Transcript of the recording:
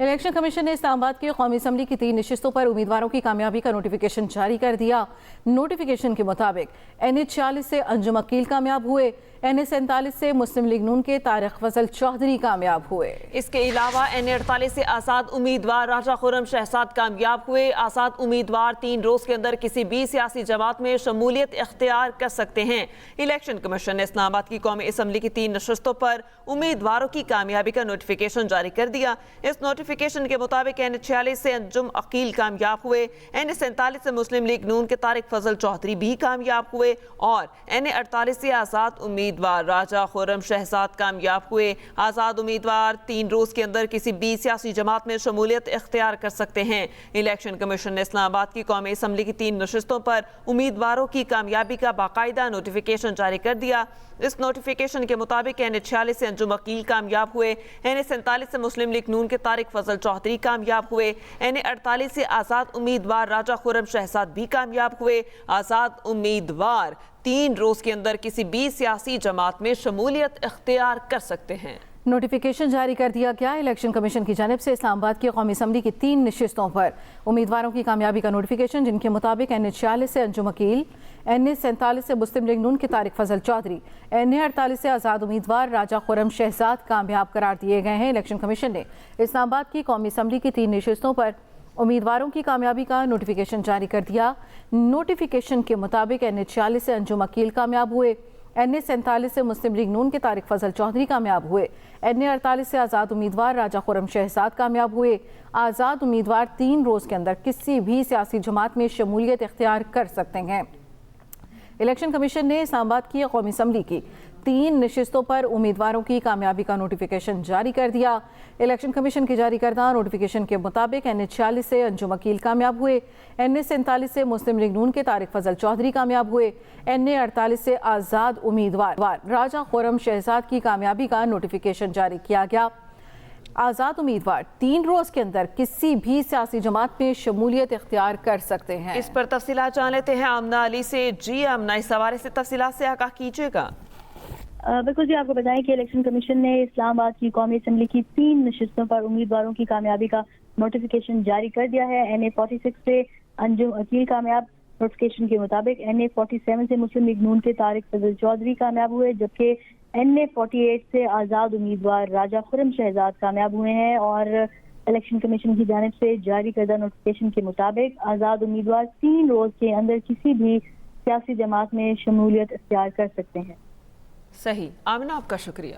Election commission نے اسلام آباد کی قومی اسمبلی کی 3 نشستوں پر امیدواروں کی کامیابی کا نوٹیفیکیشن جاری کر دیا۔ نوٹیفیکیشن کے مطابق NH 40 سے انجم عقیل کامیاب ہوئے، NH 47 سے مسلم لیگ نون کے طارق فضل چودھری کامیاب ہوئے۔ اس کے علاوہ NH 48 سے آزاد امیدوار راجہ خرم شہزاد کامیاب ہوئے۔ آزاد امیدوار 3 روز کے اندر کسی بھی سیاسی جماعت میں شمولیت اختیار کر سکتے ہیں۔ الیکشن کمیشن نے اسلام آباد کی قومی اسمبلی کی 3 نشستوں پر امیدواروں کی کامیابی کا نوٹیفیکیشن جاری کر دیا۔ اس نوٹیفیکیشن کے مطابق NH 46 سے انجم عقیل کامیاب ہوئے، NH 47 سے مسلم لیگ نون کے طارق فضل چودھری بھی کامیاب ہوئے اور NH 48 سے آزاد امیدوار راجہ خرم شہزاد کامیاب ہوئے۔ آزاد امیدوار 3 روز کے اندر کسی بھی سیاسی جماعت میں شمولیت اختیار کر سکتے ہیں۔ الیکشن کمیشن نے اسلام آباد کی قومی اسمبلی کی 3 نشستوں پر امیدواروں کی کامیابی کا باقاعدہ نوٹیفیکیشن جاری کر دیا۔ اس نوٹیفیکیشن کے مطابق NH 46 سے انجم عقیل کامیاب ہوئے، NH 47 سے مسلم لیگ نون کے طارق فضل چودھری کامیاب ہوئے، NH 48 سے آزاد امیدوار راجہ خرم شہزاد بھی کامیاب ہوئے۔ آزاد امیدوار 3 روز کے اندر کسی بھی سیاسی جماعت میں شمولیت اختیار کر سکتے ہیں۔ نوٹیفیکیشن جاری کر دیا گیا۔ الیکشن کمیشن کی جانب سے اسلام آباد کی قومی اسمبلی کی 3 نشستوں پر امیدواروں کی کامیابی کا نوٹیفیکیشن، جن کے مطابق NH 46 سے انجم عقیل، NH 47 سے مسلم لیگ نون کے طارق فضل چودھری، NH 48 سے آزاد امیدوار راجہ خرم شہزاد کامیاب قرار دیے گئے ہیں۔ الیکشن کمیشن نے اسلام آباد کی قومی اسمبلی کی 3 نشستوں پر امیدواروں کی کامیابی کا نوٹیفیکیشن جاری کر دیا۔ نوٹیفیکیشن کے مطابق NH 46 سے انجم عقیل کامیاب ہوئے، NH 47 سے مسلم لیگ نون کے طارق فضل چودھری کامیاب ہوئے، NH 48 سے آزاد امیدوار راجہ خرم شہزاد کامیاب ہوئے۔ آزاد امیدوار 3 روز کے اندر کسی بھی سیاسی جماعت میں شمولیت اختیار کر سکتے ہیں۔ الیکشن کمیشن نے اسلام آباد کی قومی اسمبلی کی 3 نشستوں پر امیدواروں کی کامیابی کا نوٹیفیکیشن جاری کر دیا۔ الیکشن کمیشن کی جاری کردہ نوٹیفیکیشن کے مطابق NH 46 سے انجم عقیل کامیاب ہوئے، NH 47 سے مسلم لیگ نون کے طارق فضل چودھری کامیاب ہوئے، NH 48 سے آزاد امیدوار راجہ خرم شہزاد کی کامیابی کا نوٹیفیکیشن جاری کیا گیا۔ آزاد امیدوار 3 روز کے اندر کسی بھی سیاسی جماعت میں شمولیت اختیار کر سکتے ہیں۔ اس پر تفصیلات جان لیتے ہیں آمنہ علی سے۔ جی آمنہ، اس حوالے سے تفصیلات سے آگاہ کیجیے گا۔ بالکل جی، آپ کو بتائیں کہ الیکشن کمیشن نے اسلام آباد کی قومی اسمبلی کی 3 نشستوں پر امیدواروں کی کامیابی کا نوٹیفیکیشن جاری کر دیا ہے۔ NH 46 سے انجم عقیل کامیاب۔ نوٹیفیکیشن کے مطابق NH 47 سے مسلم لیگ نون کے طارق فضل چودھری کامیاب ہوئے، جبکہ NH 48 سے آزاد امیدوار راجہ خرم شہزاد کامیاب ہوئے ہیں۔ اور الیکشن کمیشن کی جانب سے جاری کردہ نوٹیفیکیشن کے مطابق آزاد امیدوار 3 روز کے اندر کسی بھی سیاسی جماعت میں شمولیت اختیار کر سکتے ہیں۔ صحیح آمنہ، آپ کا شکریہ۔